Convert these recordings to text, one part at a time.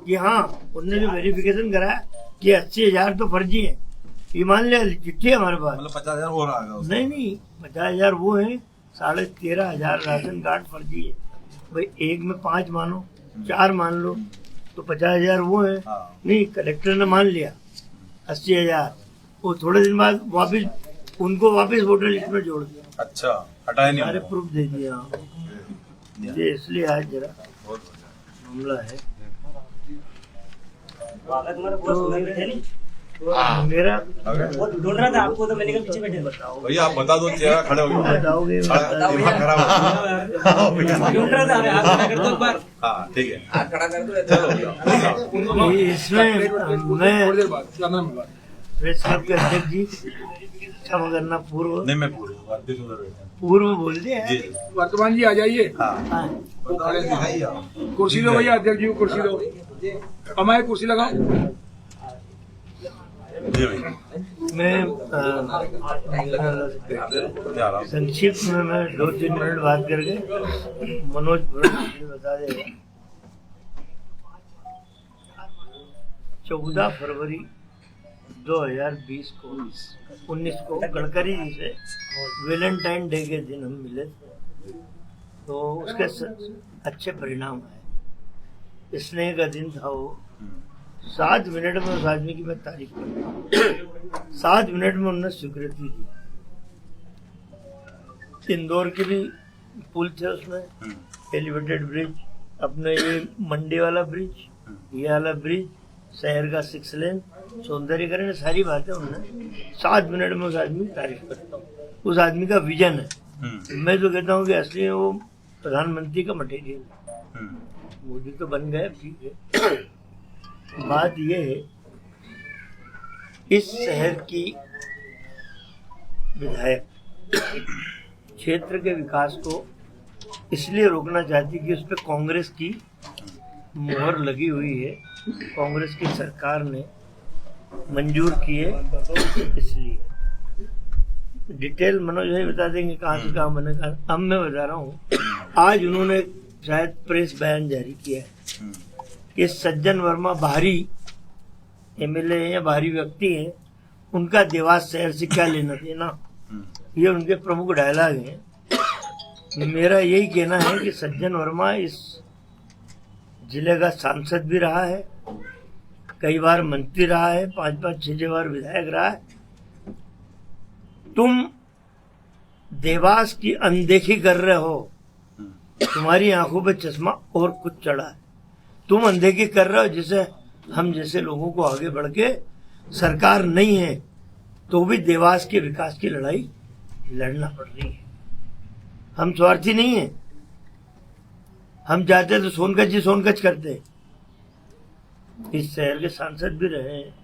कि हाँ उनने जो वेरिफिकेशन कराया कि 80,000 तो फर्जी है, ये मान लिया, चिट्ठी है हमारे पास। मतलब 50,000 हो रहा है? नहीं 50,000 वो है, 13,500 राशन कार्ड फर्जी है। भाई एक में 5 मानो, 4 मान लो, तो 50,000 वो है। नहीं, कलेक्टर ने मान लिया 80,000, वो थोड़े दिन बाद वापिस उनको वापिस वोटर लिस्ट में जोड़ दिया। अच्छा, हटाया नहीं? सारे प्रूफ दे दिया। ये इसलिए आज जरा मामला है। तो मेरा ढूंढ रहा था आपको, तो मैंने कहा पीछे बैठे बताओ भैया, आप बता दो, चेहरा खड़े हो गए। बताओगे ढूंढ रहा था, आप कर दो एक बार। हाँ ठीक है, हाथ खड़ा कर दो। इसमें मैं प्रेस क्लब के अध्यक्ष जी, क्षमा करना, पूर्व नहीं मैं पूर्व बोल दिया। वर्तमान जी आ जाइए। हाँ। कुर्सी दो भैया, अध्यक्ष जी को कुर्सी दो। हमारे कुर्सी लगाओ। मैं संक्षिप्त में मैं 2-3 मिनट बात करके मनोज बता देगा। 14 फरवरी 2020 को 19 को गडकरी जी से वैलेंटाइन डे के दिन हम मिले, तो उसके अच्छे परिणाम आए। स्नेह का दिन था वो। 7 मिनट में उस आदमी की मैं तारीफ करता हूँ। 7 मिनट में उन्होंने स्वीकृति दी। इंदौर के भी पुल थे उसमें, एलिवेटेड ब्रिज, अपने ये मंडी वाला ब्रिज, ये वाला ब्रिज, शहर का 6 लेन, सौंदर्यीकरण, सारी बातें उन्होंने 7 मिनट में उस आदमी की तारीफ करता हूँ। उस आदमी का विजन है। मैं जो कहता हूँ कि असली में वो प्रधानमंत्री का मटेरियल है। मोदी तो बन गए, ठीक है। बात यह है, इस शहर की विधायक क्षेत्र के विकास को इसलिए रोकना चाहती कि उस पर कांग्रेस की मोहर लगी हुई है, कांग्रेस की सरकार ने मंजूर किए, इसलिए। डिटेल मनोज भाई बता देंगे कहाँ से कहाँ बनेगा। अब मैं बता रहा हूँ, आज उन्होंने शायद प्रेस बयान जारी किया है कि सज्जन वर्मा बाहरी एमएलए या बाहरी व्यक्ति हैं, उनका देवास शहर से क्या लेना देना, ये उनके प्रमुख डायलॉग हैं। मेरा यही कहना है कि सज्जन वर्मा इस जिले का सांसद भी रहा है, कई बार मंत्री रहा है, 5-5-6 बार विधायक रहा है। तुम देवास की अनदेखी कर रहे हो, तुम्हारी आंखों पे चश्मा और कुछ चढ़ा है। तुम अनदेखी कर रहे हो, जिसे हम जैसे लोगों को आगे बढ़ के, सरकार नहीं है तो भी देवास के विकास की लड़ाई लड़ना पड़ रही है। हम स्वार्थी नहीं है, हम चाहते तो सोनकच जी सोनकच करते। इस शहर के सांसद भी रहे हैं,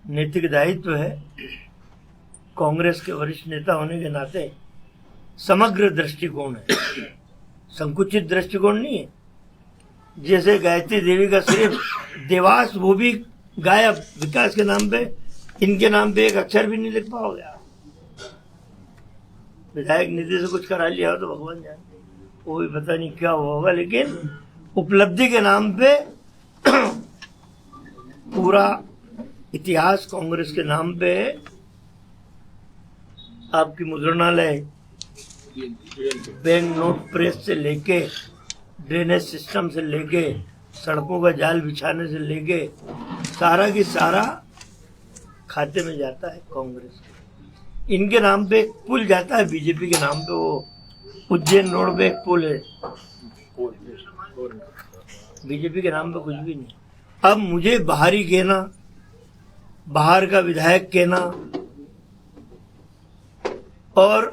नैतिक दायित्व है। कांग्रेस के वरिष्ठ नेता होने के नाते समग्र दृष्टिकोण है, संकुचित दृष्टिकोण नहीं है। जैसे गायत्री देवी का सिर्फ देवास, वो भी गायब विकास के नाम पे, इनके नाम पे एक अक्षर भी नहीं लिख पाओगे आप। विधायक निधि से कुछ करा लिया हो तो भगवान जानते, वो भी पता नहीं क्या हुआ होगा, लेकिन उपलब्धि के नाम पे पूरा इतिहास कांग्रेस के नाम पे। आपकी मुद्रणालय, बैंक नोट प्रेस से लेके, ड्रेनेज सिस्टम से लेके, सड़कों का जाल बिछाने से लेके, सारा की सारा खाते में जाता है कांग्रेस के। इनके नाम पे एक पुल जाता है, बीजेपी के नाम पे, वो उज्जैन रोड पे एक पुल है, बीजेपी के नाम पे कुछ भी नहीं। अब मुझे बाहरी कहना, बाहर का विधायक कहना, और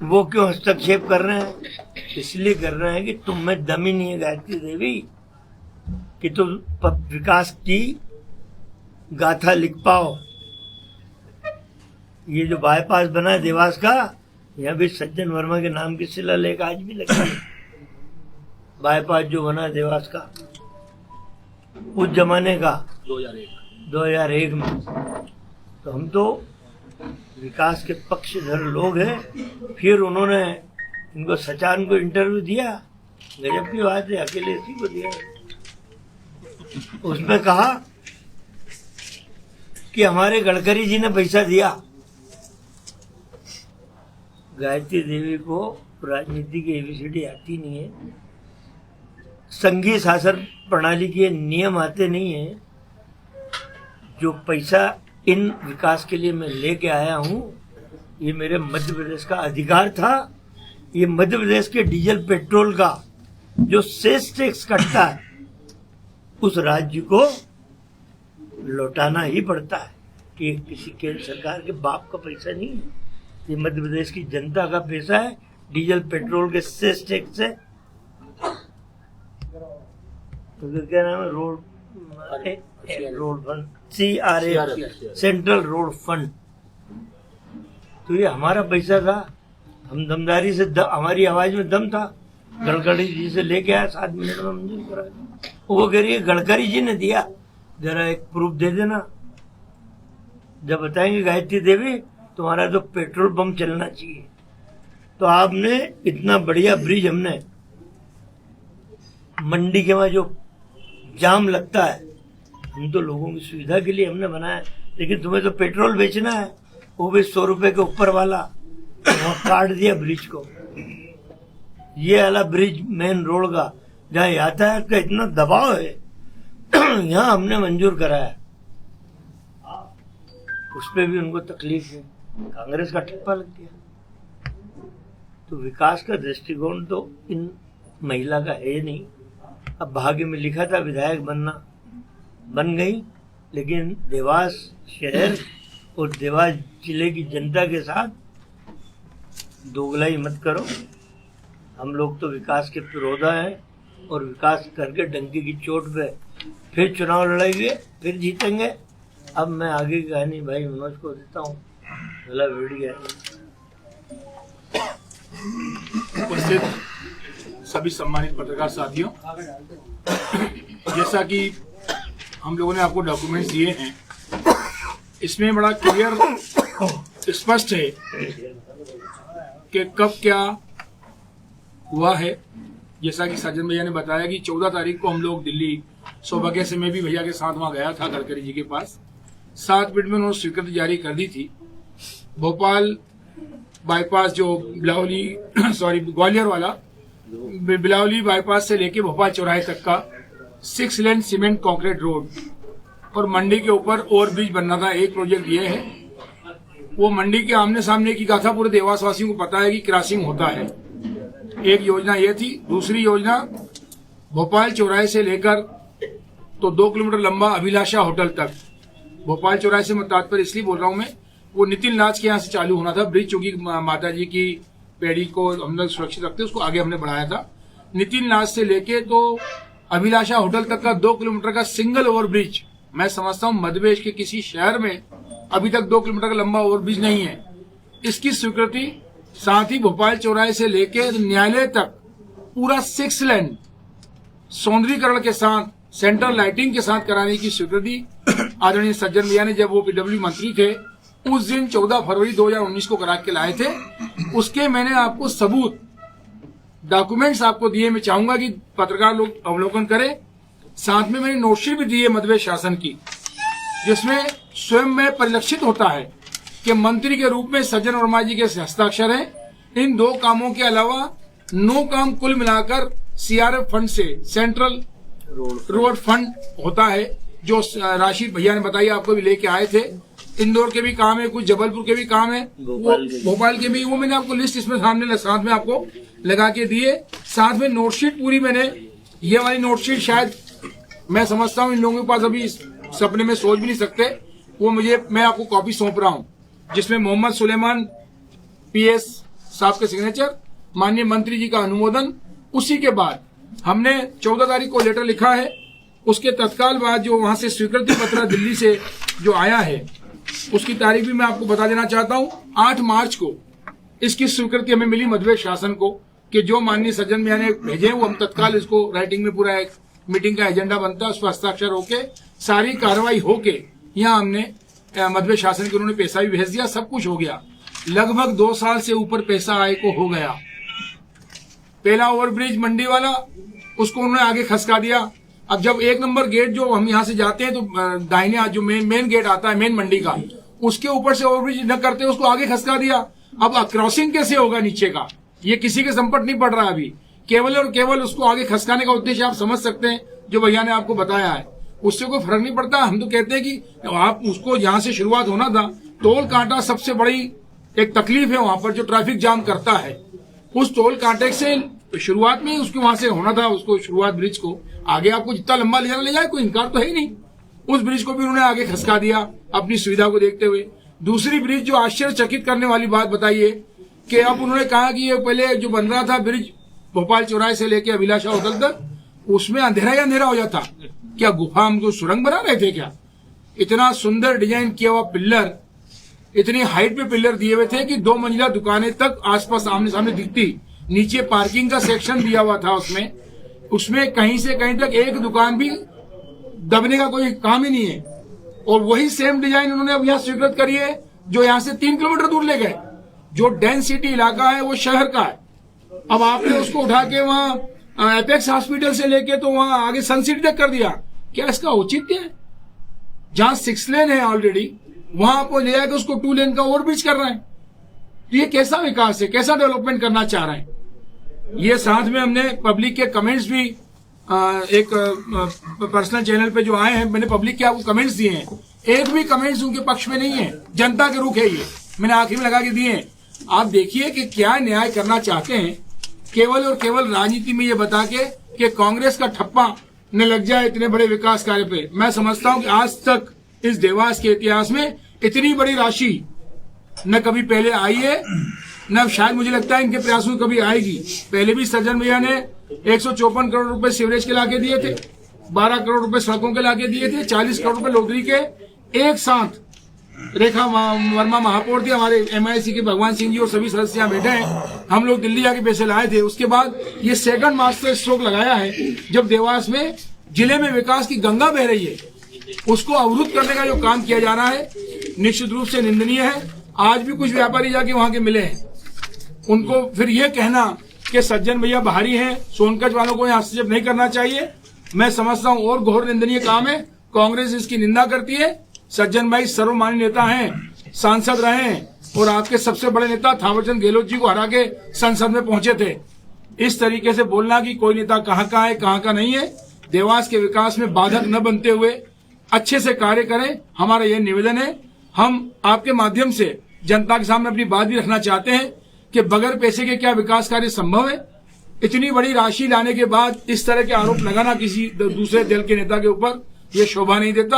वो क्यों हस्तक्षेप कर रहे हैं? इसलिए कर रहे हैं कि तुम में दम ही नहीं है गायत्री देवी कि तुम विकास की गाथा लिख पाओ। ये जो बाईपास बना है देवास का, यहाँ भी सज्जन वर्मा के नाम की शिलालेख आज भी लगी है। बाईपास जो बना है देवास का, उस जमाने का 2001 में। तो हम तो विकास के पक्षधर लोग हैं। फिर उन्होंने इनको सचान को इंटरव्यू दिया, गजब की बात है, अकेले इसी को दिया। उसमें कहा कि हमारे गडकरी जी ने पैसा दिया। गायत्री देवी को राजनीति की एबीसीडी आती नहीं है, संघीय शासन प्रणाली के नियम आते नहीं है। जो पैसा इन विकास के लिए मैं लेके आया हूं, ये मेरे मध्य प्रदेश का अधिकार था। ये मध्य प्रदेश के डीजल पेट्रोल का जो सेस टैक्स कटता है, उस राज्य को लौटाना ही पड़ता है। कि ये किसी केंद्र सरकार के बाप का पैसा नहीं है, ये मध्य प्रदेश की जनता का पैसा है। डीजल पेट्रोल के सेस टैक्स से तो क्या नाम है, road fund, CRA, central road fund. तो ये हमारा पैसा था। हम दमदारी से हमारी आवाज में दम था। गडकरी जी से लेके आया, 7 मिनट में मंजूर करा। वो कह रही है गडकरी जी ने दिया, जरा एक प्रूफ दे देना। जब बताएंगे गायत्री देवी तुम्हारा तो पेट्रोल पंप चलना चाहिए। तो आपने इतना बढ़िया ब्रिज, हमने मंडी के वहां जो जाम लगता है, हम तो लोगों की सुविधा के लिए हमने बनाया, लेकिन तुम्हें तो पेट्रोल बेचना है, वो भी 100 रुपए के ऊपर वाला, वहां काट दिया ब्रिज को। ये वाला ब्रिज मेन रोड का जहाँ यातायात का इतना दबाव है, यहाँ हमने मंजूर कराया। उस पर भी उनको तकलीफ है, कांग्रेस का ठप्पा लग गया। तो विकास का दृष्टिकोण तो इन महिला का है नहीं। अब भाग्य में लिखा था विधायक बनना, बन गई, लेकिन देवास शहर और देवास जिले की जनता के साथ दोगलाई मत करो। हम लोग तो विकास के विरोधा हैं और विकास करके डंकी की चोट पे फिर चुनाव लड़ेंगे, फिर जीतेंगे। अब मैं आगे की कहानी भाई मनोज को देता हूँ। भला वीडियो उपस्थित सभी सम्मानित पत्रकार साथियों, जैसा कि हम लोगों ने आपको डॉक्यूमेंट्स दिए हैं, इसमें बड़ा क्लियर स्पष्ट है कि कब क्या हुआ है। जैसा कि सज्जन भैया ने बताया कि 14 तारीख को हम लोग दिल्ली, सौभाग्य से मैं भी भैया के साथ वहां गया था गडकरी जी के पास। 7 मिनट में उन्होंने स्वीकृति जारी कर दी थी। भोपाल बाईपास जो ग्वालियर वाला बिलावली बाईपास से लेके भोपाल चौराहे तक का 6 लेन सीमेंट कंक्रीट रोड और मंडी के ऊपर ओवरब्रिज बनना था। एक प्रोजेक्ट ये है, वो मंडी के आमने सामने की कहा था, पूरे देवासवासियों को पता है कि क्रॉसिंग होता है। एक योजना ये थी। दूसरी योजना भोपाल चौराहे से लेकर तो 2 किलोमीटर लंबा अभिलाषा होटल तक। भोपाल चौराहे से मैं तात्पर्य इसलिए बोल रहा हूं, मैं वो नितिन नाथ के यहाँ से चालू होना था ब्रिज, चूंकि माता जी की पेड़ी को हम लोग सुरक्षित रखते, उसको आगे हमने बढ़ाया था। नितिन नाथ से लेके तो अभिलाषा होटल तक का 2 किलोमीटर का सिंगल ओवरब्रिज। मैं समझता हूं मध्य प्रदेश के किसी शहर में अभी तक 2 किलोमीटर का लंबा ओवरब्रिज नहीं है। इसकी स्वीकृति साथ ही भोपाल चौराहे से लेके न्यायालय तक पूरा 6 लेन सौंदर्यीकरण के साथ, सेंट्रल लाइटिंग के साथ कराने की स्वीकृति आदरणीय सज्जन भैया ने, जब वो पीडब्ल्यू मंत्री थे, उस दिन 14 फरवरी 2019 को करा के लाए थे। उसके मैंने आपको सबूत, डॉक्यूमेंट्स आपको दिए। मैं चाहूंगा कि पत्रकार लोग अवलोकन करें। साथ में मैंने नोटशीट भी दी है मध्य प्रदेश शासन की, जिसमें स्वयं में परिलक्षित होता है कि मंत्री के रूप में सज्जन वर्मा जी के हस्ताक्षर हैं। इन 2 कामों के अलावा 9 काम कुल मिलाकर CRF फंड से, सेंट्रल रोड फंड होता है, जो राशि भैया ने बताई, आपको भी लेके आए थे। इंदौर के भी काम है, कुछ जबलपुर के भी काम है, भोपाल के भी। वो मैंने आपको लिस्ट इसमें सामने साथ में आपको लगा के दिए। साथ में नोटशीट पूरी मैंने, ये वाली नोटशीट शायद मैं समझता हूँ इन लोगों के पास अभी सपने में सोच भी नहीं सकते। वो मैं आपको कॉपी सौंप रहा हूँ, जिसमें मोहम्मद सुलेमान PS साहब के सिग्नेचर, माननीय मंत्री जी का अनुमोदन। उसी के बाद हमने 14 तारीख को लेटर लिखा है। उसके तत्काल बाद जो वहां से स्वीकृति पत्र दिल्ली से जो आया है, उसकी तारीख भी मैं आपको बता देना चाहता हूं। 8 मार्च को इसकी स्वीकृति हमें मिली मध्य प्रदेश शासन को, कि जो माननीय सज्जन भैया ने भेजे, वो हम तत्काल इसको राइटिंग में पूरा एक मीटिंग का एजेंडा बनता है, उस पर हस्ताक्षर होके सारी कार्रवाई होके यहाँ हमने मध्य प्रदेश शासन के उन्होंने पैसा भी भेज दिया। सब कुछ हो गया। लगभग 2 साल से ऊपर पैसा आए को हो गया। पहला ओवरब्रिज मंडी वाला, उसको उन्होंने आगे खसका दिया। अब जब 1 नंबर गेट जो हम यहाँ से जाते हैं तो दाहिने हाथ जो मेन गेट आता है मेन मंडी का, उसके ऊपर से ओवरब्रिज न करते उसको आगे खसका दिया। अब क्रॉसिंग कैसे होगा नीचे का, ये किसी के संकट नहीं पड़ रहा अभी, केवल और केवल उसको आगे खसकाने का उद्देश्य आप समझ सकते हैं जो भैया ने आपको बताया है, उससे कोई फर्क नहीं पड़ता। हम तो कहते हैं कि आप उसको जहां से शुरुआत होना था, टोल कांटा सबसे बड़ी एक तकलीफ है वहां पर जो ट्रैफिक जाम करता है, उस टोल कांटे से शुरुआत में उसको वहां से होना था, उसको शुरुआत ब्रिज को आगे आपको जितना लंबा ले जाना ले जाए, कोई इनकार तो है ही नहीं। उस ब्रिज को भी उन्होंने आगे खसका दिया अपनी सुविधा को देखते हुए। दूसरी ब्रिज जो आश्चर्यचकित करने वाली बात बताइए कि अब उन्होंने कहा कि ये पहले जो बन रहा था ब्रिज भोपाल चौराहे से लेके अभिलाषा होटल तक, उसमें अंधेरा ही अंधेरा हो जाता। क्या गुफा हमको सुरंग बना रहे थे क्या? इतना सुंदर डिजाइन किया हुआ पिल्लर, इतनी हाइट पे पिल्लर दिए हुए थे कि 2 मंजिला दुकानें तक आसपास आमने सामने दिखती। नीचे पार्किंग का सेक्शन दिया हुआ था उसमें कहीं से कहीं तक एक दुकान भी दबने का कोई काम ही नहीं है। और वही सेम डिजाइन उन्होंने अब यहाँ स्वीकृत करी है जो यहाँ से 3 किलोमीटर दूर ले गए। जो डेंसिटी इलाका है वो शहर का है, अब आपने उसको उठा के वहाँ एपेक्स हॉस्पिटल से लेके तो वहाँ आगे सन सिटी तक कर दिया। क्या इसका औचित्य है? जहाँ 6 लेन है ऑलरेडी, वहां आपको ले जाकर उसको 2 लेन का ओवरब्रिज कर रहे हैं। तो ये कैसा विकास है, कैसा डेवलपमेंट करना चाह रहे हैं? ये साथ में हमने पब्लिक के कमेंट्स भी एक पर्सनल चैनल पे जो आए हैं, मैंने पब्लिक के आपको कमेंट्स दिए हैं, एक भी कमेंट्स उनके पक्ष में नहीं है, जनता के रुख है ये, मैंने आखिर में लगा के दिए हैं। आप देखिए कि क्या न्याय करना चाहते हैं, केवल और केवल राजनीति में ये बता के कि कांग्रेस का ठप्पा न लग जाए इतने बड़े विकास कार्य पे। मैं समझता हूं कि आज तक इस देवास के इतिहास में इतनी बड़ी राशि न कभी पहले आई है, न शायद मुझे लगता है इनके प्रयासों में कभी आएगी। पहले भी सज्जन भैया ने 154 करोड़ रुपए सीवरेज के लाके दिए थे, 12 करोड़ रुपए सड़कों के लाके दिए थे, 40 करोड़ रुपए लोधरी के एक साथ। रेखा वर्मा महापौर थी, हमारे MIC के भगवान सिंह जी और सभी सदस्य यहाँ बैठे हैं, हम लोग दिल्ली जाके पैसे लाए थे। उसके बाद ये सेकंड मास्टर स्ट्रोक लगाया है जब देवास में जिले में विकास की गंगा बह रही है, उसको अवरुद्ध करने का जो काम किया जा रहा है निश्चित रूप से निंदनीय है। आज भी कुछ व्यापारी जाके वहां के मिले हैं, उनको फिर यह कहना कि सज्जन भैया बाहरी हैं, सोनकच वालों को यहाँ हस्तक्षेप नहीं करना चाहिए, मैं समझता हूँ और घोर निंदनीय काम है। कांग्रेस इसकी निंदा करती है। सज्जन भाई सर्वमान्य नेता हैं, सांसद रहे हैं और आपके सबसे बड़े नेता थावरचंद गहलोत जी को हरा के संसद में पहुंचे थे। इस तरीके से बोलना कि कोई नेता कहाँ का है कहाँ का नहीं है, देवास के विकास में बाधक न बनते हुए अच्छे से कार्य करें, हमारा यह निवेदन है। हम आपके माध्यम से जनता के सामने अपनी बात भी रखना चाहते हैं कि बगैर पैसे के क्या विकास कार्य संभव है? इतनी बड़ी राशि लाने के बाद इस तरह के आरोप लगाना किसी दूसरे दल के नेता के ऊपर ये शोभा नहीं देता।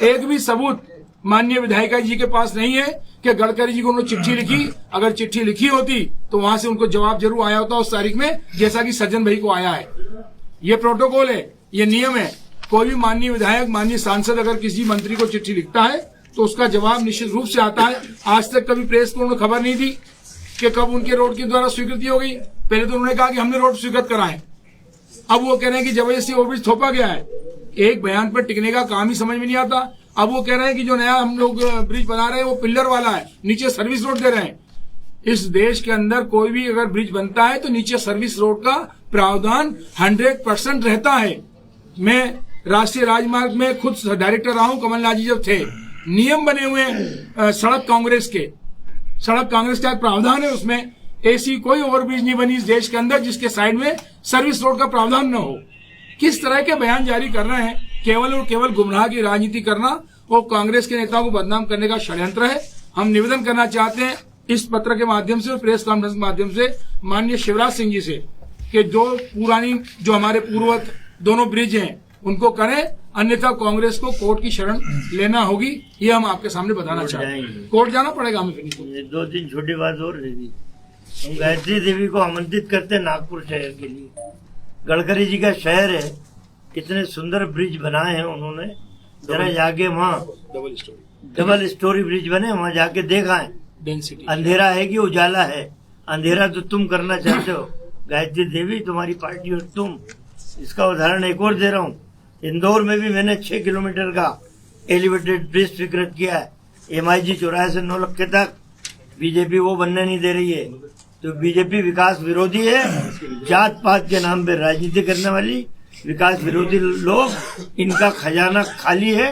एक भी सबूत माननीय विधायिका जी के पास नहीं है कि गडकरी जी को उन्होंने चिट्ठी लिखी। अगर चिट्ठी लिखी होती तो वहां से उनको जवाब जरूर आया होता उस तारीख में, जैसा कि सज्जन भाई को आया है। ये प्रोटोकॉल है, ये नियम है। कोई भी माननीय विधायक, माननीय सांसद अगर किसी मंत्री को चिट्ठी लिखता है तो उसका जवाब निश्चित रूप से आता है। आज तक कभी प्रेस को उन्होंने खबर नहीं दी कि कब उनके रोड के द्वारा स्वीकृति हो गई। पहले तो उन्होंने कहा कि हमने रोड स्वीकृत कराए, अब वो कह रहे हैं कि जबरदस्ती ओवरब्रिज थोपा गया है। एक बयान पर टिकने का काम ही समझ में नहीं आता। अब वो कह रहे हैं कि जो नया हम लोग ब्रिज बना रहे हैं वो पिल्लर वाला है, नीचे सर्विस रोड दे रहे हैं। इस देश के अंदर कोई भी अगर ब्रिज बनता है तो नीचे सर्विस रोड का प्रावधान 100% रहता है। मैं राष्ट्रीय राजमार्ग में खुद डायरेक्टर रहा हूं, कमलनाथ जी जब थे, नियम बने हुए सड़क कांग्रेस का प्रावधान है, उसमें ऐसी कोई ओवरब्रिज नहीं बनी इस देश के अंदर जिसके साइड में सर्विस रोड का प्रावधान न हो। किस तरह के बयान जारी कर रहे हैं, केवल और केवल गुमराह की राजनीति करना और कांग्रेस के नेताओं को बदनाम करने का षड्यंत्र है। हम निवेदन करना चाहते हैं इस पत्र के माध्यम से और प्रेस कॉन्फ्रेंस के माध्यम से माननीय शिवराज सिंह जी से कि जो हमारे पूर्ववत दोनों ब्रिज हैं उनको करें, अन्यथा कांग्रेस को कोर्ट की शरण लेना होगी। ये हम आपके सामने बताना चाहते हैं। कोर्ट जाना पड़ेगा हमें। 2-3 छोटी बात और रहेगी। हम गायत्री देवी को आमंत्रित करते हैं नागपुर शहर के लिए। गडकरी जी का शहर है, कितने सुंदर ब्रिज बनाए हैं उन्होंने। जरा जाके वहाँ डबल स्टोरी ब्रिज बने, वहाँ जाके देखा है। डेंसिटी अंधेरा है कि उजाला है? अंधेरा तो तुम करना चाहते हो गायत्री देवी, तुम्हारी पार्टी और तुम। इसका उदाहरण एक और दे रहा हूँ। इंदौर में भी मैंने 6 किलोमीटर का एलिवेटेड ब्रिज स्वीकृत किया है। MIG चौराहे से नौलक्खे तक। बीजेपी वो बनने नहीं दे रही है। तो बीजेपी विकास विरोधी है, जात पात के नाम पे राजनीति करने वाली। विकास विरोधी लोग, इनका खजाना खाली है।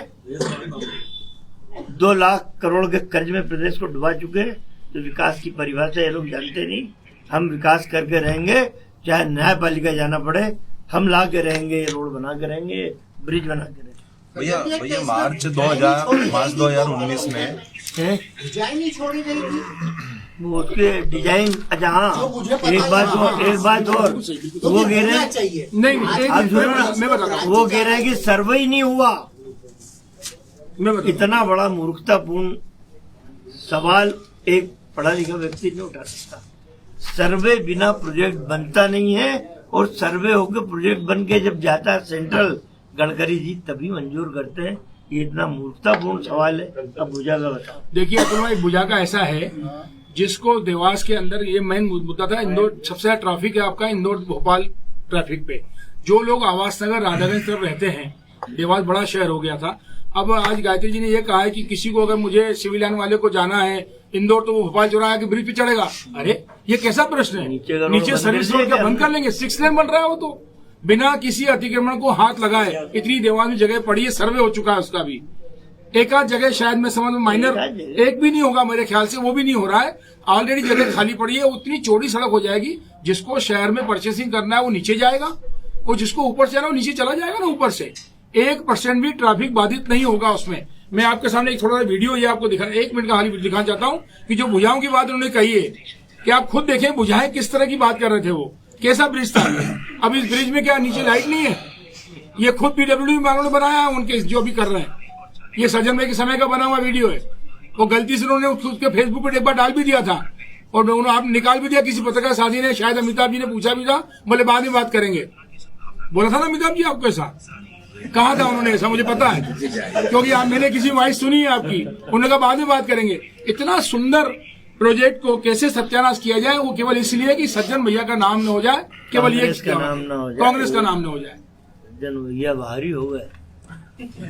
2 लाख करोड़ के कर्ज में प्रदेश को डुबा चुके हैं। तो विकास की परिभाषा ये लोग जानते नहीं। हम विकास करके रहेंगे, चाहे न्यायपालिका जाना पड़े, हम ला के रहेंगे, रोड बना के रहेंगे, ब्रिज बना के रहेंगे। भैया मार्च 2019 में डिजाइन ही छोड़ी गई थी। वो उसके डिजाइन, अच्छा हाँ, एक बात और वो कह रहे हैं, चाहिए नहीं, आप सुनो ना, मैं बताता हूँ। वो कह रहे हैं कि सर्वे ही नहीं हुआ। मैं बताता हूँ। इतना बड़ा मूर्खतापूर्ण सवाल एक पढ़ा लिखा व्यक्ति नहीं उठा सकता। सर्वे बिना प्रोजेक्ट बनता नहीं है, और सर्वे होकर प्रोजेक्ट बन के जब जाता है सेंट्रल, गडकरी जी तभी मंजूर करते हैं। ये इतना मूर्खतापूर्ण सवाल है। अब भुजा का बताओ। देखिए अतुल भाई, भुजा का ऐसा है, जिसको देवास के अंदर ये मेन मुद्दा था। इंदौर सबसे ज्यादा ट्रैफिक है आपका इंदौर भोपाल ट्रैफिक पे। जो लोग आवास नगर राधागंज तरफ रहते हैं, देवास बड़ा शहर हो गया था। अब आज गायत्री जी ने ये कहा है कि किसी को अगर मुझे सिविल लाइन वाले को जाना है इंदौर, तो वो भोपाल चौराहा के ब्रिज पे चढ़ेगा। अरे ये कैसा प्रश्न है? नीचे सर्विस रोड का बंद कर लेंगे, 6 लेन बन रहा है वो तो, बिना किसी अतिक्रमण को हाथ लगाए। इतनी देवास में जगह पड़ी है, सर्वे हो चुका है उसका भी। एक आध जगह शायद मैं समझ में माइनर एक भी नहीं होगा मेरे ख्याल से, वो भी नहीं हो रहा है। ऑलरेडी जगह खाली पड़ी है। उतनी चौड़ी सड़क हो जाएगी, जिसको शहर में परचेसिंग करना है वो नीचे जाएगा, और जिसको ऊपर से जाना है वो नीचे चला जाएगा ना ऊपर से। 1% भी ट्रैफिक बाधित नहीं होगा उसमें। मैं आपके सामने एक थोड़ा सा वीडियो ये आपको 1 मिनट का हाल दिखाना चाहता हूँ कि जो भुजाओं की बात उन्होंने कही है, कि आप खुद देखें भुजाएं किस तरह की बात कर रहे थे। वो कैसा ब्रिज था। अब इस ब्रिज में क्या नीचे लाइट नहीं है? ये खुद पीडब्ल्यूडी वालों ने बनाया है, उनके जो भी कर रहे हैं। ये सज्जन भाई के समय का बना हुआ वीडियो है। वो गलती से उन्होंने उसके फेसबुक पर एक बार डाल भी दिया था, और उन्होंने आप निकाल भी दिया। किसी पत्रकार साथी ने, शायद अमिताभ जी ने पूछा भी था, बोले बाद में बात करेंगे। बोला था ना अमिताभ जी आपको ऐसा? कहा था उन्होंने ऐसा? मुझे पता है, क्योंकि मैंने किसी वॉइस सुनी है आपकी। उन्होंने कहा बाद में बात करेंगे। इतना सुंदर प्रोजेक्ट को कैसे सत्यानाश किया जाए, वो केवल इसलिए कि सज्जन भैया का नाम न हो जाए, केवल ये कांग्रेस का नाम न हो जाए, कांग्रेस का नाम न हो जाए। सज्जन भैया भारी हो गए।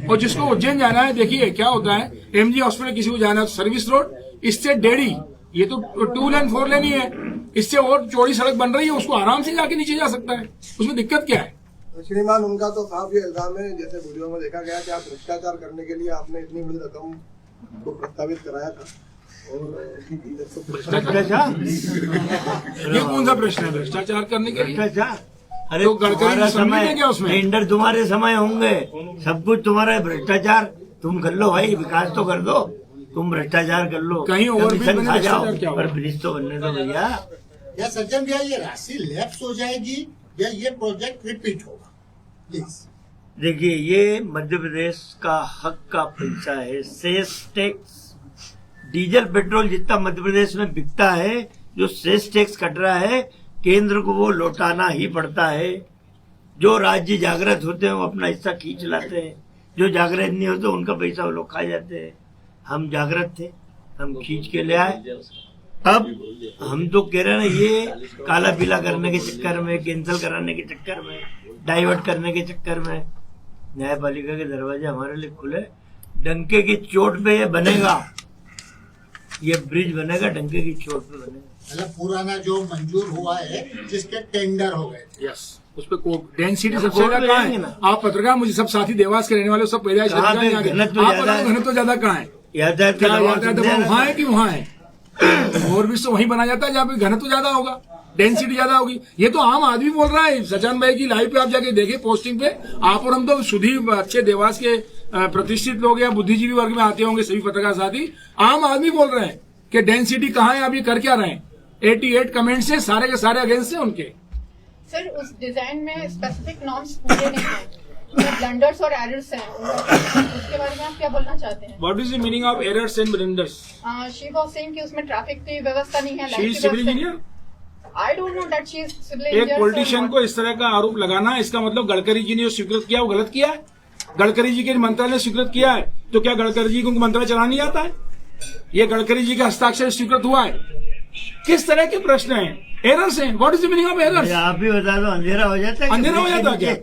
और जिसको उज्जैन जाना है, देखिए क्या होता है, एमजी हॉस्पिटल किसी को जाना है सर्विस रोड, इससे डेढ़ी, ये तो 2 लेन 4 लेन ही है, इससे और चौड़ी सड़क बन रही है, उसको आराम से जाके नीचे जा सकता है। उसमें दिक्कत क्या है? श्रीमान, उनका तो साफ ये इल्जाम है, जैसे वीडियो में देखा गया कि आप भ्रष्टाचार करने के लिए आपने इतनी बड़ी रकम को प्रस्तावित कराया था। और भ्रष्टाचार, ये कौन सा प्रश्न है भ्रष्टाचार करने के लिए? भ्रष्टाचार, अरे तो गडकरी तुम्हारा समय समय, क्या उसमें? टेंडर तुम्हारे समय होंगे, सब कुछ तुम्हारा है। भ्रष्टाचार तुम कर लो भाई, विकास तो कर दो, तुम भ्रष्टाचार कर लो, कहीं ओवरब्रिज कमीशन बने, खा जाओ, भ्रष्टाचार क्या होगा? पर ब्रिज तो बनने दो भैया। या सज्जन भैया, ये राशि लैप्स हो जाएगी या ये प्रोजेक्ट रिपीट होगा? प्लीज देखिए, ये मध्य प्रदेश का हक का पैसा है। सेस टैक्स, डीजल पेट्रोल जितना मध्य प्रदेश में बिकता है, जो सेस टैक्स कट रहा है, केंद्र को वो लौटाना ही पड़ता है। जो राज्य जागृत होते हैं वो अपना हिस्सा खींच लाते हैं, जो जागृत नहीं होते उनका पैसा वो लोग खा जाते हैं। हम जागृत थे, हम खींच के ले आए। अब हम तो कह रहे हैं ना, ये काला पीला करने के चक्कर में, कैंसिल कराने के चक्कर में, डाइवर्ट करने के चक्कर में, न्यायपालिका के दरवाजे हमारे लिए खुले। डंके की चोट पे ये बनेगा, ये ब्रिज बनेगा, डंके की चोट पे बनेगा। मतलब पुराना जो मंजूर हुआ है, जिसके टेंडर हो गए थे, यस, उस पे डेंसिटी सबसे ज्यादा कहाँ है? आप पत्रकार, मुझे सब साथी देवास के रहने वाले सब पैदाइश घनत्व ज्यादा कहाँ है? यातायात वहाँ है कि वहाँ है? और भी तो वहीं बना जाता है जहाँ पे घनत्व ज्यादा होगा, डेंसिटी ज्यादा होगी। ये तो आम आदमी बोल रहा है। सचान भाई की लाइव पे आप जाके देखे पोस्टिंग पे, आप और हम तो सुधी अच्छे देवास के प्रतिष्ठित लोग या बुद्धिजीवी वर्ग में आते होंगे, सभी पत्रकार साथी। आम आदमी बोल रहे हैं कि डेंसिटी कहाँ है, आप ये कर क्या रहे हैं? 88 कमेंट्स है, सारे के सारे अगेंस्ट है उनके। सर, उस डिजाइन में स्पेसिफिक नॉर्म्स पूरे नहीं है, ब्लंडर्स और एरर्स हैं, उसके बारे में आप क्या बोलना चाहते हैं? What is the meaning of errors and blunders? She was saying कि उसमें ट्रैफिक की व्यवस्था नहीं है, she is civil engineer. I don't know that she is civil एक इंजीनियर। पॉलिटिशियन को इस तरह का आरोप लगाना, इसका मतलब गडकरी जी ने जो स्वीकृत किया वो गलत किया है। गडकरी जी के मंत्रालय ने स्वीकृत किया है, तो क्या गडकरी जी को मंत्रालय चलाना नहीं आता है? ये गडकरी जी का हस्ताक्षर स्वीकृत हुआ है। किस तरह के प्रश्न हैं? एरर्स हैं। What is the meaning of errors? आप ही बता दो, अंधेरा हो जाता है। अंधेरा हो जाता क्या?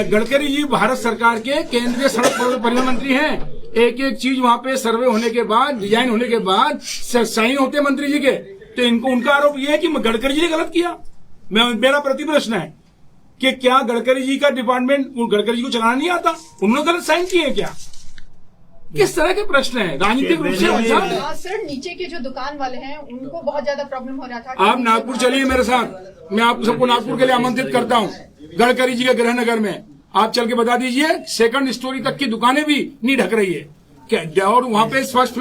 गडकरी जी भारत सरकार के केंद्रीय सड़क परिवहन मंत्री हैं। एक एक चीज वहाँ पे सर्वे होने के बाद, डिजाइन होने के बाद साइन होते हैं मंत्री जी के। तो इनको, उनका आरोप ये है कि गडकरी जी ने गलत किया। मेरा प्रति प्रश्न है, कि क्या गडकरी जी का डिपार्टमेंट गडकरी जी को चलाना नहीं आता, उन्होंने गलत साइन किए क्या? किस तरह के प्रश्न है राजनीतिक रूप से? सर नीचे के जो दुकान वाले हैं उनको बहुत ज्यादा प्रॉब्लम हो रहा था। आप नागपुर चलिए मेरे साथ, मैं आप सबको नागपुर के लिए आमंत्रित करता हूँ। गडकरी जी के गृहनगर में आप चल के बता दीजिए, सेकंड स्टोरी तक की दुकानें भी नहीं ढक रही है क्या? और वहां पे फर्स्ट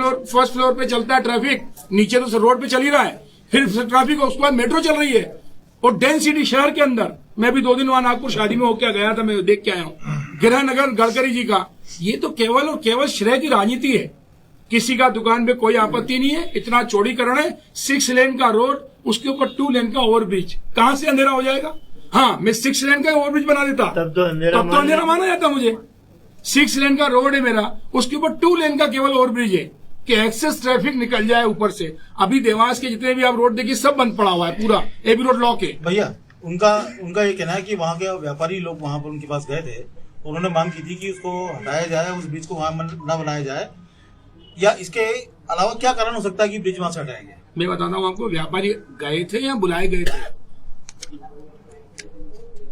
फ्लोर पे चलता है ट्रैफिक, नीचे तो रोड पे चल ही रहा है, फिर ट्रैफिक, उसके बाद मेट्रो चल रही है, और डेंसिटी शहर के अंदर। मैं भी 2 दिन वहां नागपुर शादी में होकर गया था, मैं देख के आया हूँ गृहनगर गडकरी जी का। ये तो केवल और केवल श्रेय की राजनीति है। किसी का दुकान पे कोई आपत्ति नहीं है, इतना चौड़ीकरण है, 6 लेन का रोड, उसके ऊपर 2 लेन का ओवरब्रिज, कहां से अंधेरा हो जाएगा? हाँ, मैं 6 लेन का ओवरब्रिज बना देता, तब तो अंधेरा माना जाता मुझे। 6 लेन का रोड है मेरा, उसके ऊपर 2 लेन का केवल ओवरब्रिज है कि एक्सेस ट्रैफिक निकल जाए ऊपर से। अभी देवास के जितने भी आप रोड देखिए सब बंद पड़ा हुआ है, पूरा एबी रोड लॉक है। भैया उनका ये कहना है कि वहाँ के व्यापारी लोग वहाँ पर उनके पास गए थे, उन्होंने मांग की थी कि उसको हटाया जाए, उस ब्रिज को वहाँ न बनाया जाए, या इसके अलावा क्या कारण हो सकता है कि ब्रिज वहाँ से हटाया गया? मैं बताता हूँ आपको, व्यापारी गए थे या बुलाए गए थे?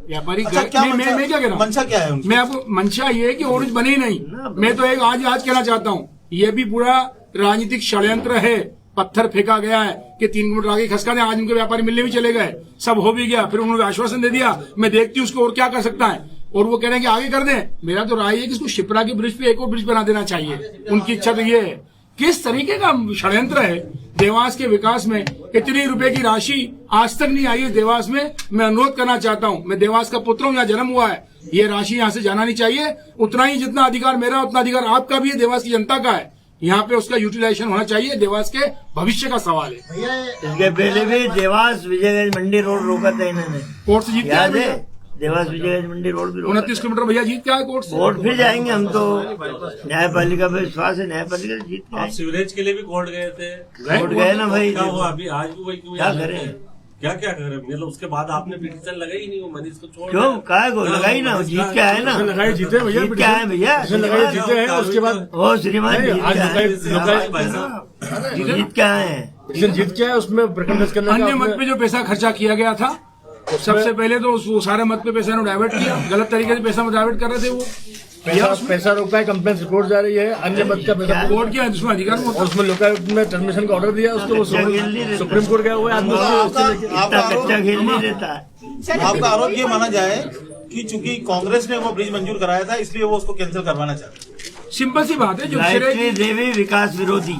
व्यापारी अच्छा, मैं क्या कह रहा हूँ, मंशा क्या है उनकी? मैं आपको मंशा ये है कि ओरिज बने ही नहीं। मैं तो एक आज कहना चाहता हूँ, ये भी पूरा राजनीतिक षड्यंत्र है। पत्थर फेंका गया है कि 3 किलोमीटर आगे खसका दे, आज उनके व्यापारी मिलने भी चले गए, सब हो भी गया, फिर उन्होंने आश्वासन दे दिया, मैं देखती हूँ उसको और क्या कर सकता है, और वो कह रहे हैं कि आगे कर दें। मेरा तो राय है कि इसको शिप्रा के ब्रिज पे एक और ब्रिज बना देना चाहिए, उनकी इच्छा तो ये है। किस तरीके का षड्यंत्र है देवास के विकास में? इतनी रुपए की राशि आज तक नहीं आई है देवास में। मैं अनुरोध करना चाहता हूँ, मैं देवास का पुत्र हूँ, यहाँ जन्म हुआ है, ये राशि यहाँ से जाना नहीं चाहिए। उतना ही जितना अधिकार मेरा उतना अधिकार आपका भी है, देवास की जनता का है, यहाँ पे उसका यूटिलाइजेशन होना चाहिए। देवास के भविष्य का सवाल है। इसके पहले भी देवास विजयगंज मंडी रोड रोका था इन्होंने, कोर्ट से जीत के याद आए है? देवास विजयगंज मंडी रोड भी 29 किलोमीटर भैया जीत के आए कोर्ट से। कोर्ट फिर जाएंगे हम तो, न्यायपालिका पे विश्वास है, न्यायपालिका से जीत के आप आए। सीवरेज के लिए भी कोर्ट गए थे, कोर्ट गए ना भाई, क्या हुआ अभी? आज भी वही क्यों? क्या करें? क्या करें? मतलब उसके बाद आपने पिटीशन लगाई नहीं, वो मनीष को छोड़ क्यों काय को लगाई ना, जीत के आए ना, लगाए जीते भैया, जीत के आए भैया, लगाए जीते हैं। उसके बाद ओ श्रीमान जीत के आए, जीत के आए हैं। जीत के आए, उसमें अन्य मत पे जो पैसा खर्चा किया गया था, सबसे पहले तो वो सारे मत पे पैसा डाइवर्ट किया, गलत तरीके से पैसा डाइवर्ट कर रहे थे वो। पैसा रोका है, कंप्लेंट रिपोर्ट जा रही है, अन्य मत का पैसा कोर्ट किया, जिसमें अधिकार में उसमें लोकायुक्त ने टर्मिनेशन का ऑर्डर दिया, उसको वो सुप्रीम कोर्ट गया हुआ है। कच्चा खेल नहीं रहता है। आपका आरोप ये माना जाए कि चूंकि कांग्रेस ने वो ब्रिज मंजूर कराया था, इसलिए वो उसको कैंसिल करवाना चाहते? सिंपल सी बात है, जो गायत्री देवी विकास विरोधी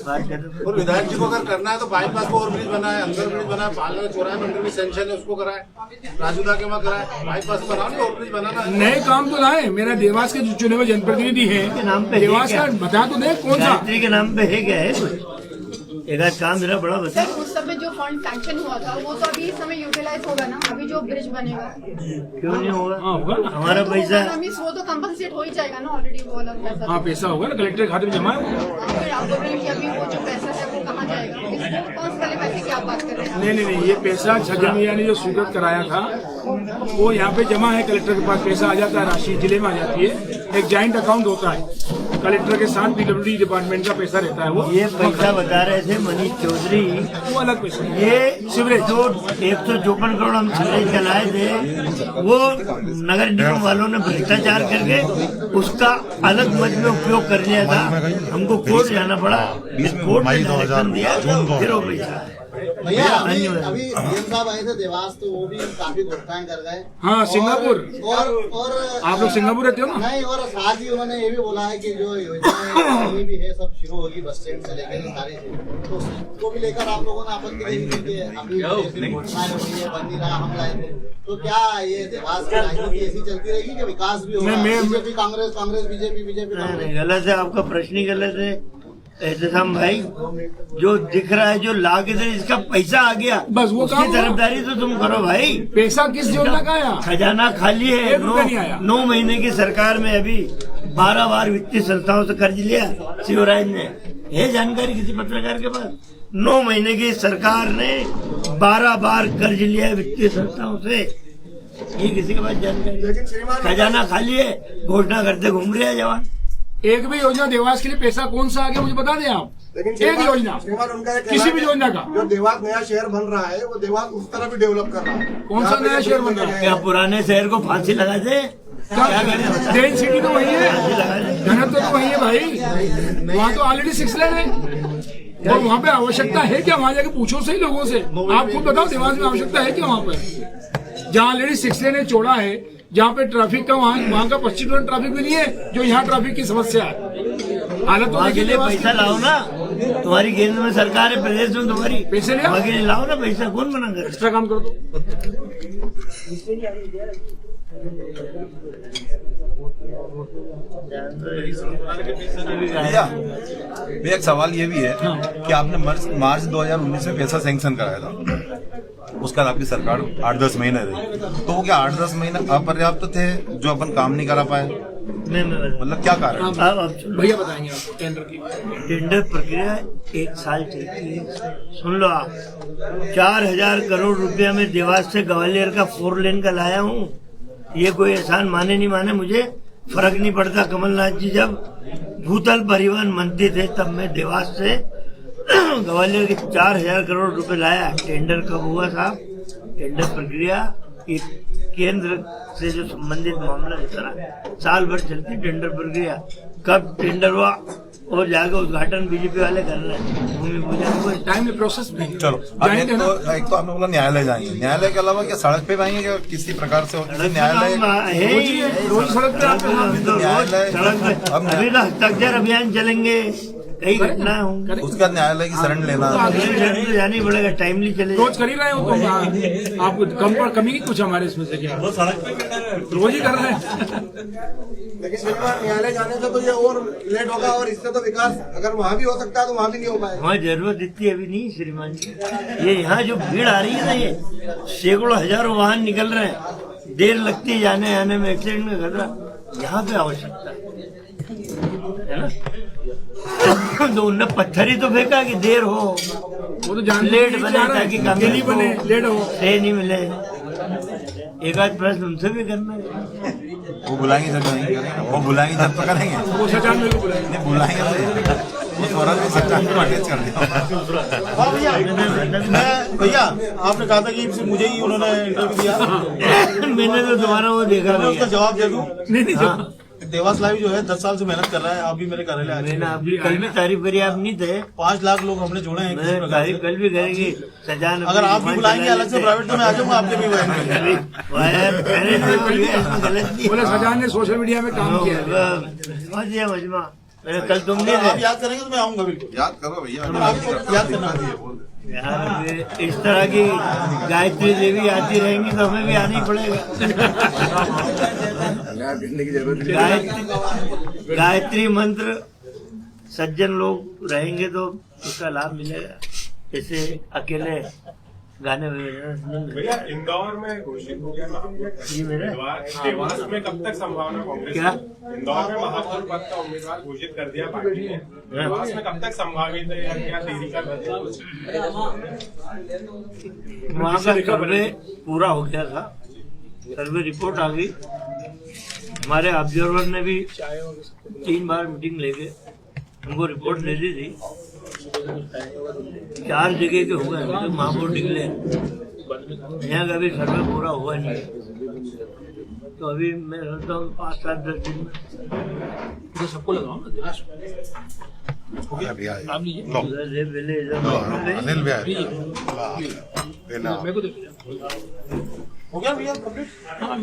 और विधायक जी को अगर करना है तो बाईपास को ओवरब्रिज बनाए, अंदर ब्रिज बनाए, पालना चौराहे मंदिर में सेंशन है उसको कराए, राजूदा के वहाँ कराए, बाईपास बनाओ नहीं ओवरब्रिज बनाना। नए काम तो लाए। मेरा देवास के जो चुने हुए जनप्रतिनिधि है नाम पे देवास का बता तो दे कौन सा गायत्री के नाम पे है क्या है? एक आध काम मेरा बड़ा बता। सर उस समय जो फंड सैंक्शन हुआ था वो तो अभी इस समय यूटिलाइज होगा ना, अभी जो ब्रिज बनेगा क्यों नहीं होगा? हमारा पैसा वो तो कंपनसेट हो ही जाएगा ना ऑलरेडी, वो वाला पैसा। हाँ पैसा होगा ना, कलेक्टर खाते में जमा है। फिर आप बोल रहे हैं कि अभी वो जो पैसा है वो कहाँ जाएगा? इसको कौन से वाले पैसे की आप बात कर रहे हैं? नहीं, ये पैसा छगन मियां ने जो स्वीकृत कराया था वो यहाँ पे जमा है, कलेक्टर के पास पैसा आ जाता है, राशि जिले में आ जाती है, एक जॉइंट अकाउंट होता है, कलेक्टर के साथ पीडब्ल्यूडी डिपार्टमेंट का पैसा रहता है। वो ये पैसा बता रहे थे मनीष चौधरी, वो अलग पैसा। ये सीवरेज जो 154 करोड़ हम सीवरेज चलाए थे, वो नगर निगम वालों ने भ्रष्टाचार करके उसका अलग मद में उपयोग कर लिया था, हमको कोर्ट जाना पड़ा, कोर्ट ने डायरेक्शन दिया, फिर वो पैसा भैया अभी सीएम साहब आए थे देवास, तो वो भी काफी घोटाएं कर गए। हाँ, सिंगापुर। और आप लोग सिंगापुर रहते हो ना? नहीं, और साथ ही उन्होंने ये भी बोला है कि जो योजनाएं भी है सब शुरू होगी, बस स्टैंड से लेकर सारी, तो उसको भी लेकर आप लोगों ने आपत्ति की थी, अभी घोषणाएं होती है, बन नहीं रहा, हम लाए थे, तो क्या ये देवास की राजनीति ऐसी चलती रहेगी कि विकास भी होगा? बीजेपी कांग्रेस, कांग्रेस बीजेपी गलत है, आपका प्रश्न ही गलत है एहतसाम भाई। जो दिख रहा है, जो ला के दे, इसका पैसा आ गया, बस वो उसकी तरफदारी तो तुम करो भाई। पैसा किस योजना का आया? खजाना खाली है। 9 महीने की सरकार में अभी 12 बार वित्तीय संस्थाओं से कर्ज लिया शिवराज ने, है जानकारी किसी पत्रकार के पास? 9 महीने की सरकार ने 12 बार कर्ज लिया वित्तीय संस्थाओं से, ये किसी के पास जानकारी? खजाना खाली है, घोषणा करते घूम रहे हैं जवान। एक भी योजना देवास के लिए पैसा कौन सा आ गया मुझे बता दें आप। लेकिन एक योजना श्रीमान उनका ये कहना किसी है भी कि योजना का जो देवास नया शहर बन रहा है वो देवास उस तरह भी डेवलप कर रहा है। कौन सा यहाँ पे नया जो शहर बन रहा है? क्या पुराने शहर को फांसी लगा दे? क्या करें? डेंसिटी तो वही है, घनत्व तो वही है भाई। वहाँ तो ऑलरेडी 6 लेन है और वहाँ पे आवश्यकता है क्या? वहाँ जाके पूछो सही लोगों से, आप खुद बताओ देवास में आवश्यकता है क्या? वहाँ पे जहाँ ऑलरेडी 6 लेन है, चौड़ा है, जहाँ पे ट्रैफिक का वहाँ का 25% ट्रैफिक भी नहीं है, जो यहाँ ट्रैफिक की समस्या है। हालत तो वहाँ के लिए पैसा लाओ ना, तुम्हारी केंद्र में सरकार है, प्रदेश में तुम्हारी, पैसे लिया वहाँ के लिए लाओ ना पैसा, कौन मना करे? एक्स्ट्रा काम कर दो। भैया एक सवाल ये भी है कि आपने मार्च 2019 में पैसा सैंक्शन कराया था, उसका आपकी सरकार 8-10 महीने रही, तो वो क्या 8-10 महीने अपर्याप्त थे जो अपन काम नहीं करा पाए? मतलब क्या कारण? भैया बताएंगे आपको टेंडर की। टेंडर प्रक्रिया 1 साल चलती है। सुन लो आप, 4000 करोड़ रुपया में देवास से ग्वालियर का 4 लेन का लाया हूँ। ये कोई एहसान माने नहीं माने, मुझे फर्क नहीं पड़ता। कमलनाथ जी जब भूतल परिवहन मंत्री थे तब मैं देवास से ग्वालियर के 4000 करोड़ रुपए लाया। टेंडर कब हुआ साहब? टेंडर प्रक्रिया एक केंद्र से जो संबंधित मामला इस तरह साल भर चलती टेंडर प्रक्रिया। कब टेंडर हुआ और जाकर उद्घाटन बीजेपी वाले कर रहे हैं, भूमि पूजन को टाइम में प्रोसेस में। चलो अब एक तो आपने बोला न्यायालय जाएंगे, न्यायालय के अलावा क्या सड़क पे जाएंगे क्या किसी प्रकार से? न्यायालय रोज सड़क पे आते न्यायालय अभी तो हस्ताक्षर अभियान चलेंगे, कई घटनाएं होंगी, उसका न्यायालय की शरण लेना तो जाना ही पड़ेगा, टाइमली चले। रोज कर ही रहे हो तो आपको कम पर कमी की कुछ हमारे इसमें से क्या? वो सड़क पे रोज ही कर रहे हैं। लेकिन श्रीमान न्यायालय जाने से तो ये और लेट होगा और इससे तो विकास अगर वहाँ भी हो सकता है तो वहाँ भी नहीं हो पाएगा। वहाँ जरूरत इतनी अभी नहीं श्रीमान जी। ये यहाँ जो भीड़ आ रही है ना, ये सैकड़ों हजारों वाहन निकल रहे हैं, देर लगती है जाने आने में, एक्सीडेंट में खतरा, यहाँ पे आवश्यकता है ना। तो उनने पत्थर ही तो फेंका कि देर हो, वो तो जान लेट बने ताकि नहीं बने, लेट हो, ट्रेन नहीं मिले। एक आध प्रश्न उनसे भी करना है। वो बुलाएंगे जब नहीं, वो बुलाएंगे जब तो करेंगे, वो सचान में बुलाएंगे, नहीं बुलाएंगे तो फौरन भी सच्चाई को अटैच कर दिया। हाँ भैया आपने कहा था कि सिर्फ मुझे ही उन्होंने इंटरव्यू दिया, मैंने तो तुम्हारा वो देखा मैं उसका जवाब दे दूं? नहीं देवास लाइव जो है 10 साल से मेहनत कर रहा है। आप भी मेरे कार्यालय आए, मैंने अभी कल भी तारीफ करी, आप नहीं थे। 5 लाख लोग हमने जोड़े हैं। मैं तारीफ कल भी करेंगे। सजान अगर आप भी बुलाएंगे अलग से प्राइवेट तो मैं आ जाऊंगा आपके भी बोले सजान ने सोशल मीडिया में काम किया है। मजमा मैंने कल तुम नहीं आप थे। याद करेंगे तो मैं आऊंगा बिल्कुल। याद करो भैया, आपको याद करना यार इस तरह की गायत्री देवी आती रहेंगी तो हमें भी आना ही पड़ेगा। गायत्री मंत्र सज्जन लोग रहेंगे तो उसका लाभ मिलेगा। जैसे अकेले गाने भैया इंदौर में घोषित हो गया महापौर, जी मेरे देवास में कब तक संभावना कांग्रेस? क्या इंदौर में महापौर पद का उम्मीदवार घोषित कर दिया पार्टी ने, देवास में कब तक संभावित है या क्या देरी कर रहे हैं? वहाँ का सर्वे पूरा हो गया था, सर्वे रिपोर्ट आ गई। हमारे ऑब्जर्वर ने भी 3 बार मीटिंग लेके हमको रिपोर्ट दे दी थी। 4 जगह के हो गए तो महापौर निकले, यहाँ का भी सर्वे पूरा हुआ नहीं। तो अभी मैं सोचता हूँ 5-7-10 दिन में तो सबको लगाओ ना। हो गया भैया, अनिल भी मेरे को हो गया भैया कंप्लीट। हाँ